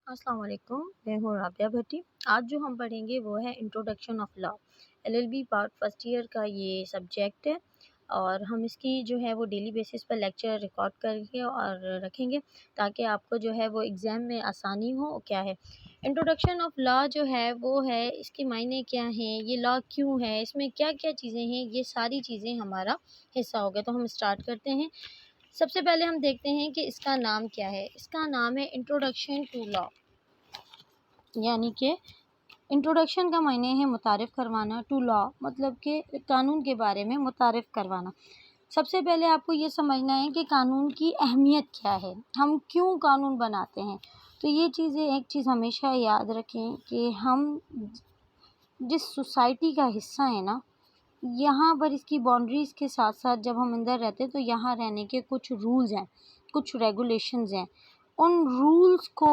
अस्सलाम वालेकुम, मैं हूँ राबिया भट्टी। आज जो हम पढ़ेंगे वो है introduction of law. LLB part first year का ये सब्जेक्ट है और हम इसकी जो है वो डेली बेसिस पर लेक्चर रिकॉर्ड करके और रखेंगे ताकि आपको जो है वो एग्ज़ाम में आसानी हो। क्या है इंट्रोडक्शन ऑफ लॉ जो है वो है, इसके मायने क्या हैं, ये लॉ क्यों है, इसमें क्या-क्या चीज़ें हैं, ये सारी चीज़ें हमारा हिस्सा हो गया। तो हम स्टार्ट करते हैं। सबसे पहले हम देखते हैं कि इसका नाम क्या है। इसका नाम है इंट्रोडक्शन टू लॉ, यानी कि इंट्रोडक्शन का मायने है मुतारिफ़ करवाना, टू लॉ मतलब कि कानून के बारे में मुतारिफ़ करवाना। सबसे पहले आपको ये समझना है कि कानून की अहमियत क्या है, हम क्यों कानून बनाते हैं। तो ये चीज़ें, एक चीज़ हमेशा याद रखें कि हम जिस सोसाइटी का हिस्सा है ना, यहाँ पर इसकी बाउंड्रीज़ के साथ साथ जब हम अंदर रहते हैं तो यहाँ रहने के कुछ रूल्स हैं, कुछ रेगुलेशंस हैं। उन रूल्स को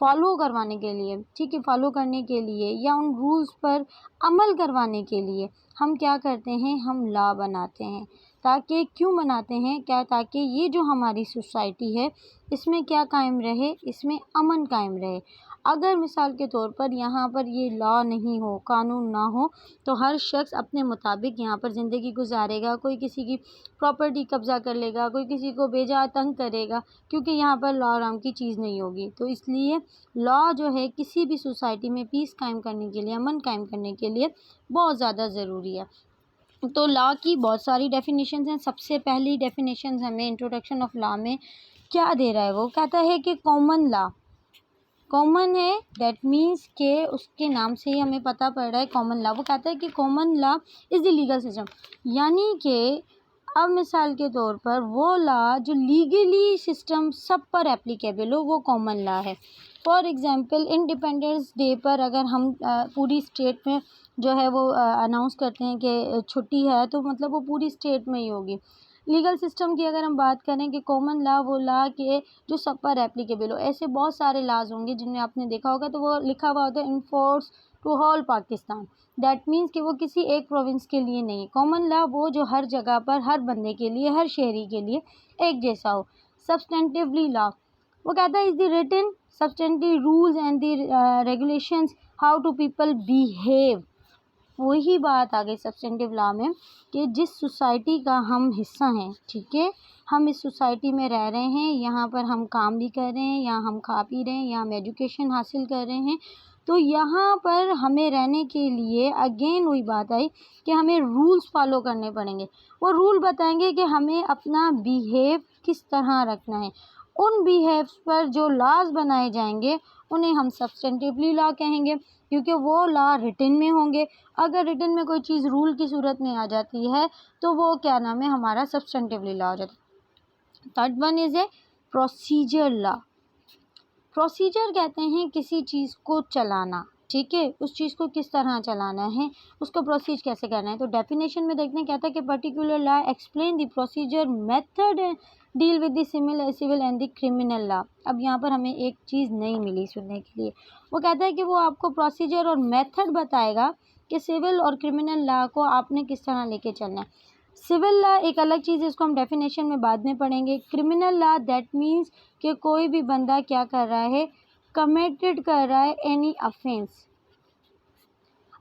फॉलो करवाने के लिए, ठीक है, फॉलो करने के लिए या उन रूल्स पर अमल करवाने के लिए हम क्या करते हैं, हम लॉ बनाते हैं। ताकि क्यों बनाते हैं, क्या, ताकि ये जो हमारी सोसाइटी है इसमें क्या कायम रहे, इसमें अमन कायम रहे। अगर मिसाल के तौर पर यहाँ पर ये लॉ नहीं हो, कानून ना हो, तो हर शख्स अपने मुताबिक यहाँ पर ज़िंदगी गुजारेगा। कोई किसी की प्रॉपर्टी कब्ज़ा कर लेगा, कोई किसी को बेजा तंग करेगा, क्योंकि यहाँ पर लॉ नाम की चीज़ नहीं होगी। तो इसलिए लॉ जो है किसी भी सोसाइटी में पीस कायम करने के लिए, अमन कायम करने के लिए बहुत ज़्यादा ज़रूरी है। तो लॉ की बहुत सारी डेफिनेशंस हैं। सबसे पहली डेफिनेशंस हमें इंट्रोडक्शन ऑफ लॉ में क्या दे रहा है, वो कहता है कि कॉमन लॉ, कॉमन है, दैट मीन्स के उसके नाम से ही हमें पता पड़ रहा है कॉमन लॉ। वो कहता है कि common law is the legal system, यानी कि अब मिसाल के तौर पर वो लॉ जो लीगली सिस्टम सब पर एप्लीकेबल हो, वो कॉमन लॉ है। फॉर एग्ज़ाम्पल इंडिपेंडेंस डे पर अगर हम पूरी स्टेट में जो है वो अनाउंस करते हैं कि छुट्टी है, तो मतलब वो पूरी स्टेट में ही होगी। लीगल सिस्टम की अगर हम बात करें कि कॉमन लॉ वो लॉ के जो सब पर एप्लीकेबल हो, ऐसे बहुत सारे लॉज होंगे जिनमें आपने देखा होगा, तो वो लिखा हुआ होता है in force to whole Pakistan. That means कि वो किसी एक प्रोविंस के लिए नहीं। कॉमन लॉ वो जो हर जगह पर, हर बंदे के लिए, हर शहरी के लिए एक जैसा हो। सब्सटेंटिवली लॉ वो कहता है is the written substantive rules and the regulations how to people behave. वही बात आ गई सब्सटेंटिव लॉ में कि जिस सोसाइटी का हम हिस्सा हैं, ठीक है, हम इस सोसाइटी में रह रहे हैं, यहाँ पर हम काम भी कर रहे हैं, यहाँ हम खा पी रहे हैं, यहाँ हम एजुकेशन हासिल कर रहे हैं, तो यहाँ पर हमें रहने के लिए अगेन वही बात आई कि हमें रूल्स फॉलो करने पड़ेंगे। वो रूल बताएंगे कि हमें अपना बिहेव किस तरह रखना है। उन बिहेव्स पर जो लॉज बनाए जाएंगे उन्हें हम सब्सटेंटिवली लॉ कहेंगे, क्योंकि वो लॉ रिटन में होंगे। अगर रिटन में कोई चीज़ रूल की सूरत में आ जाती है तो वो क्या नाम है, हमारा सब्सटेंटिवली लॉ हो जाता है। Third one is a procedure law. Procedure कहते हैं किसी चीज़ को चलाना, ठीक है, उस चीज़ को किस तरह चलाना है, उसको प्रोसीज कैसे करना है। तो डेफिनेशन में देखते हैं, कहता है कि particular law explain the procedure method deal with the civil and the criminal law. अब यहाँ पर हमें एक चीज़ नहीं मिली सुनने के लिए। वो कहता है कि वो आपको प्रोसीजर और मेथड बताएगा कि सिविल और क्रिमिनल लॉ को आपने किस तरह लेके चलना है। सिविल लॉ एक अलग चीज़ है, इसको हम डेफिनेशन में बाद में पढ़ेंगे। क्रिमिनल लॉ दैट मीन्स कि कोई भी बंदा क्या कर रहा है, कमिटेड कर रहा है एनी अफेंस।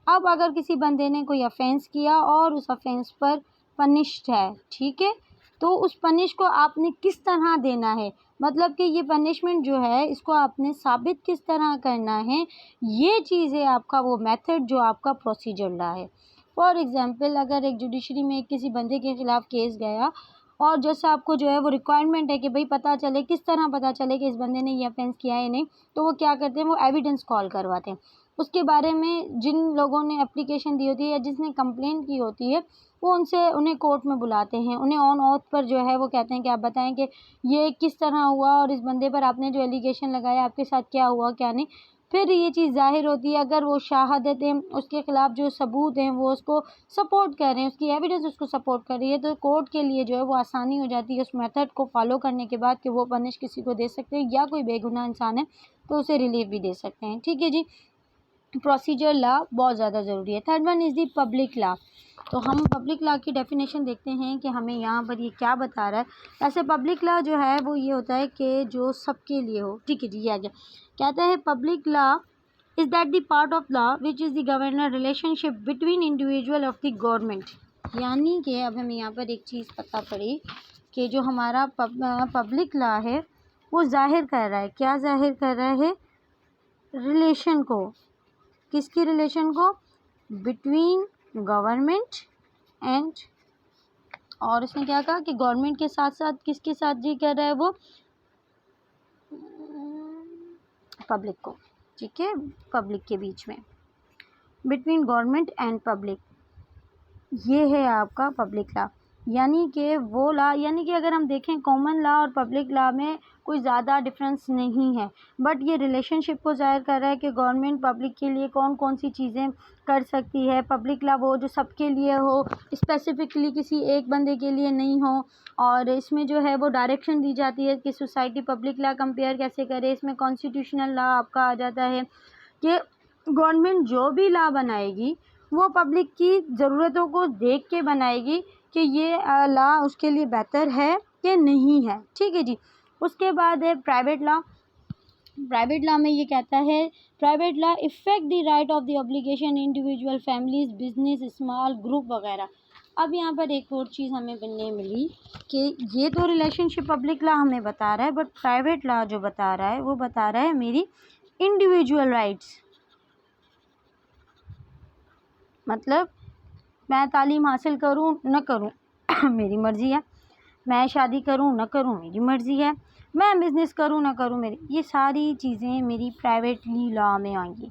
अब अगर किसी बंदे ने कोई अफेंस किया और उस अफेंस पर पनिश्ड है, ठीक है, तो उस पनिश को आपने किस तरह देना है, मतलब कि ये पनिशमेंट जो है इसको आपने साबित किस तरह करना है, ये चीज़ है आपका वो मेथड जो आपका प्रोसीजर लॉ है। फॉर एग्ज़ाम्पल अगर एक जुडिशरी में किसी बंदे के ख़िलाफ़ केस गया और जैसे आपको जो है वो रिक्वायरमेंट है कि भाई पता चले, किस तरह पता चले कि इस बंदे ने ये अफेंस किया है या नहीं, तो वो क्या करते हैं, वो एविडेंस कॉल करवाते हैं। उसके बारे में जिन लोगों ने एप्लीकेशन दी होती है या जिसने कंप्लेंट की होती है, वो उन्हें कोर्ट में बुलाते हैं। उन्हें ऑन ऑथ पर जो है वो कहते हैं कि आप बताएं कि ये किस तरह हुआ और इस बंदे पर आपने जो एलिगेशन लगाया आपके साथ क्या हुआ क्या नहीं। फिर ये चीज़ ज़ाहिर होती है, अगर वो शहादतें उसके ख़िलाफ़ जो सबूत हैं वो उसको सपोर्ट कर रहे हैं, उसकी एविडेंस उसको सपोर्ट कर रही है, तो कोर्ट के लिए जो है वो आसानी हो जाती है उस मेथड को फॉलो करने के बाद कि वो पनिश किसी को दे सकते हैं, या कोई बेगुनाह इंसान है तो उसे रिलीफ भी दे सकते हैं। ठीक है जी। प्रोसीजर लॉ बहुत ज़्यादा ज़रूरी है। Third one is the public law. तो हम पब्लिक लॉ की डेफिनेशन देखते हैं कि हमें यहाँ पर ये क्या बता रहा है। ऐसे पब्लिक लॉ जो है वो ये होता है कि जो सबके लिए हो। ठीक है जी, ये आ गया। कहता है public law is that the part of law which is the governor relationship between individual of the government. यानी कि अब हमें यहाँ पर एक चीज़ पता पड़ी कि जो हमारा पब्लिक लॉ है वो ज़ाहिर कर रहा है, क्या ज़ाहिर कर रहा है? रिलेशन को। किसकी रिलेशन को? बिटवीन गवर्नमेंट एंड, और इसने क्या कहा कि गवर्नमेंट के साथ साथ किसके साथ जी कर रहा है वो? पब्लिक को। ठीक है, पब्लिक के बीच में, बिटवीन गवर्नमेंट एंड पब्लिक, ये है आपका पब्लिक लॉ। यानी कि वो लॉ, यानी कि अगर हम देखें कॉमन लॉ और पब्लिक लॉ में कोई ज़्यादा डिफरेंस नहीं है, बट ये रिलेशनशिप को ज़ाहिर कर रहा है कि गवर्नमेंट पब्लिक के लिए कौन कौन सी चीज़ें कर सकती है। पब्लिक लॉ वो जो सबके लिए हो, स्पेसिफिकली किसी एक बंदे के लिए नहीं हो। और इसमें जो है वो डायरेक्शन दी जाती है कि सोसाइटी पब्लिक लॉ कंपेयर कैसे करे। इसमें कॉन्स्टिट्यूशनल लॉ आपका आ जाता है कि गवर्नमेंट जो भी लॉ बनाएगी वो पब्लिक की ज़रूरतों को देख के बनाएगी कि ये लॉ उसके लिए बेहतर है कि नहीं है। ठीक है जी। उसके बाद है प्राइवेट लॉ। प्राइवेट लॉ में ये कहता है private law effect the right of the obligation individual families business small group वगैरह। अब यहाँ पर एक और चीज़ हमें बनने मिली कि ये तो रिलेशनशिप पब्लिक लॉ हमें बता रहा है, बट प्राइवेट लॉ जो बता रहा है वो बता रहा है मेरी इंडिविजुअल राइट्स। मतलब मैं तालीम हासिल करूं न करूं मेरी मर्ज़ी है, मैं शादी करूं न करूं मेरी मर्ज़ी है, मैं बिज़नेस करूं न करूं मेरी, ये सारी चीज़ें मेरी प्राइवेटली लॉ में आएंगी।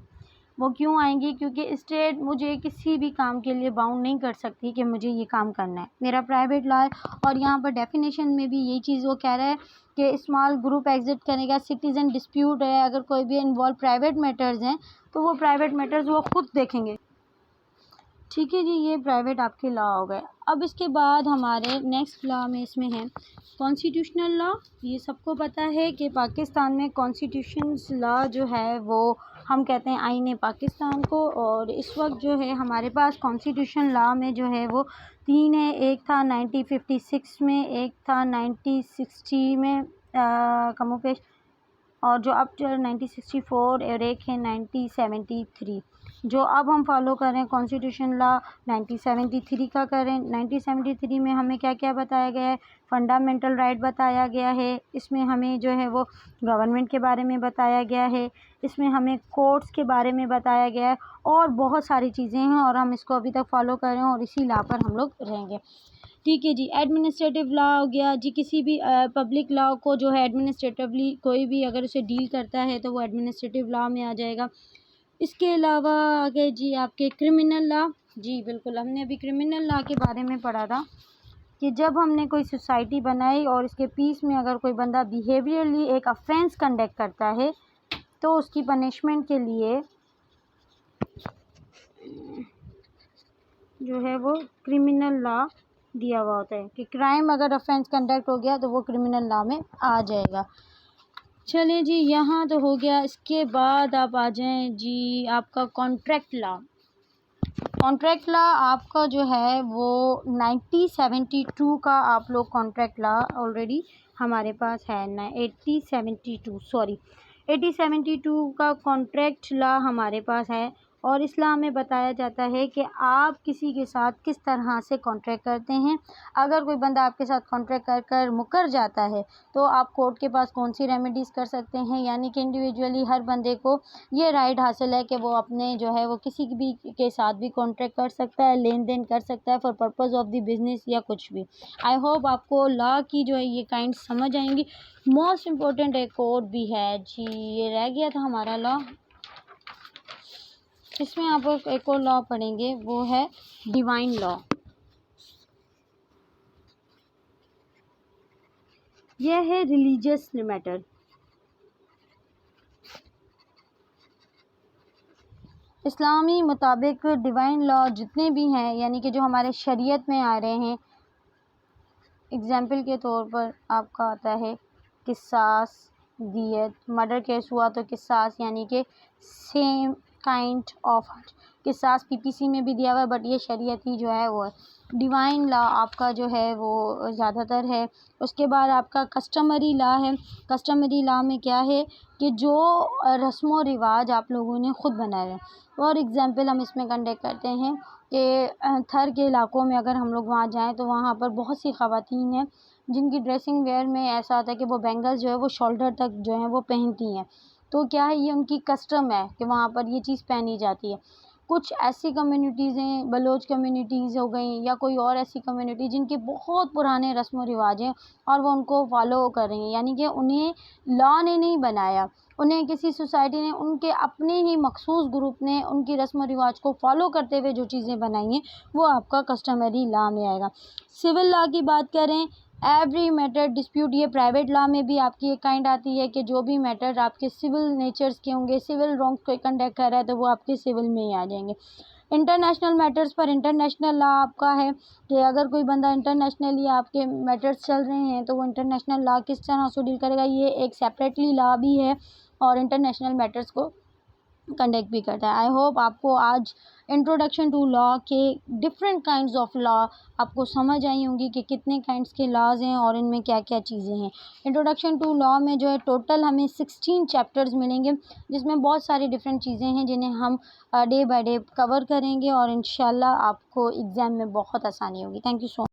वो क्यों आएंगी? क्योंकि स्टेट मुझे किसी भी काम के लिए बाउंड नहीं कर सकती कि मुझे ये काम करना है, मेरा प्राइवेट लॉ है। और यहाँ पर डेफिनेशन में भी यही चीज़ वो कह रहा है कि स्मॉल ग्रुप एग्जिट करेगा, सिटीज़न डिस्प्यूट है, अगर कोई भी इन्वॉल्व प्राइवेट मैटर्स हैं तो वो प्राइवेट मैटर्स वो खुद देखेंगे। ठीक है जी, ये प्राइवेट आपके लॉ हो गए। अब इसके बाद हमारे नेक्स्ट लॉ में इसमें है कॉन्स्टिट्यूशनल लॉ। ये सबको पता है कि पाकिस्तान में कॉन्स्टिट्यूशंस लॉ जो है वो हम कहते हैं आईने पाकिस्तान को। और इस वक्त जो है हमारे पास कॉन्स्टिट्यूशन लॉ में जो है वो तीन है। एक था 1956 में, एक था 1960 में कमोपेश, और जो अब 1964, और एक है 1973। जो अब हम फॉलो कर रहे हैं कॉन्स्टिट्यूशन लॉ 1973 का करें। 1973 में हमें क्या क्या बताया गया है? फंडामेंटल राइट बताया गया है। इसमें हमें जो है वो गवर्नमेंट के बारे में बताया गया है। इसमें हमें कोर्ट्स के बारे में बताया गया है, और बहुत सारी चीज़ें हैं, और हम इसको अभी तक फॉलो कर रहे हैं और इसी लॉ पर हम लोग रहेंगे। ठीक है जी। एडमिनिस्ट्रेटिव लॉ हो गया जी, किसी भी पब्लिक लॉ को जो है एडमिनिस्ट्रेटिवली कोई भी अगर उसे डील करता है तो वो एडमिनिस्ट्रेटिव लॉ में आ जाएगा। इसके अलावा आगे जी आपके क्रिमिनल लॉ। जी बिल्कुल, हमने अभी क्रिमिनल लॉ के बारे में पढ़ा था कि जब हमने कोई सोसाइटी बनाई और इसके पीस में अगर कोई बंदा बिहेवियरली एक ऑफेंस कंडक्ट करता है तो उसकी पनिशमेंट के लिए जो है वो क्रिमिनल लॉ दिया हुआ होता है कि क्राइम अगर ऑफेंस कंडक्ट हो गया तो वो क्रिमिनल लॉ में आ जाएगा। चलिए जी, यहाँ तो हो गया। इसके बाद आप आ जाएं जी आपका कॉन्ट्रैक्ट लॉ। कॉन्ट्रैक्ट लॉ आपका जो है वो 1972 का आप लोग कॉन्ट्रैक्ट लॉ ऑलरेडी हमारे पास है ना। 8072 का कॉन्ट्रैक्ट लॉ हमारे पास है। और इस्लाम में बताया जाता है कि आप किसी के साथ किस तरह से कॉन्ट्रैक्ट करते हैं। अगर कोई बंदा आपके साथ कॉन्ट्रैक्ट कर कर मुकर जाता है तो आप कोर्ट के पास कौन सी रेमेडीज़ कर सकते हैं। यानी कि इंडिविजुअली हर बंदे को ये राइट हासिल है कि वो अपने जो है वो किसी भी के साथ भी कॉन्ट्रैक्ट कर सकता है, लेन देन कर सकता है for purpose of the business या कुछ भी। आई होप आपको लॉ की जो है ये काइंड समझ आएंगी। मोस्ट इम्पोर्टेंट एक और भी है जी, ये रह गया था हमारा लॉ। इसमें आप एक और लॉ पढ़ेंगे, वो है डिवाइन लॉ। यह है रिलीजियस मैटर। इस्लामी मुताबिक डिवाइन लॉ जितने भी हैं, यानी कि जो हमारे शरीयत में आ रहे हैं, एग्जाम्पल के तौर पर आपका आता है किसास, दियत। मर्डर केस हुआ तो किसास यानी कि सेम काइंड ऑफ किसास पीपीसी में भी दिया हुआ है, बट ये शरीयती जो है वो डिवाइन लॉ आपका जो है वो ज़्यादातर है। उसके बाद आपका कस्टमरी लॉ है। कस्टमरी लॉ में क्या है कि जो रस्म व रिवाज आप लोगों ने ख़ुद बनाए हैं। फॉर एग्ज़ाम्पल हम इसमें कंडक्ट करते हैं कि थर के इलाकों में अगर हम लोग वहाँ जाएँ तो वहाँ पर बहुत सी ख़वातीन हैं जिनकी ड्रेसिंग वेयर में ऐसा होता है कि वो बैंगल्स जो है वो शोल्डर तक जो है वो पहनती हैं। तो क्या है, ये उनकी कस्टम है कि वहाँ पर ये चीज़ पहनी जाती है। कुछ ऐसी कम्युनिटीज़ हैं, बलोच कम्युनिटीज़ हो गई या कोई और ऐसी कम्युनिटी जिनके बहुत पुराने रस्म व रिवाज हैं और वो उनको फॉलो कर रही हैं, यानी कि उन्हें लॉ ने नहीं बनाया, उन्हें किसी सोसाइटी ने, उनके अपने ही मखसूस ग्रुप ने उनकी रस्म व रिवाज को फॉलो करते हुए जो चीज़ें बनाई हैं वो आपका कस्टमरी लॉ में आएगा। सिविल लॉ की बात करें, एवरी मैटर डिस्प्यूट, ये प्राइवेट लॉ में भी आपकी एक काइंड आती है कि जो भी मैटर आपके सिविल नेचर्स के होंगे, सिविल रॉन्ग्स कोई कंडक्ट कर रहा है तो वो आपके सिविल में ही आ जाएंगे। इंटरनेशनल मैटर्स पर इंटरनेशनल लॉ आपका है कि अगर कोई बंदा इंटरनेशनली आपके मैटर्स चल रहे हैं तो वो इंटरनेशनल लॉ किस तरह से डील करेगा, ये एक सेपरेटली लॉ भी है और इंटरनेशनल मैटर्स को कंडक्ट भी करता है। आई होप आपको आज इंट्रोडक्शन टू लॉ के डिफरेंट काइंड्स ऑफ लॉ आपको समझ आई होंगी कि कितने काइंड्स के लॉज हैं और इनमें क्या क्या चीज़ें हैं। इंट्रोडक्शन टू लॉ में जो है टोटल हमें 16 चैप्टर्स मिलेंगे जिसमें बहुत सारी डिफरेंट चीज़ें हैं जिन्हें हम डे बाय डे कवर करेंगे और इंशाल्लाह आपको एग्ज़ाम में बहुत आसानी होगी। Thank you so much.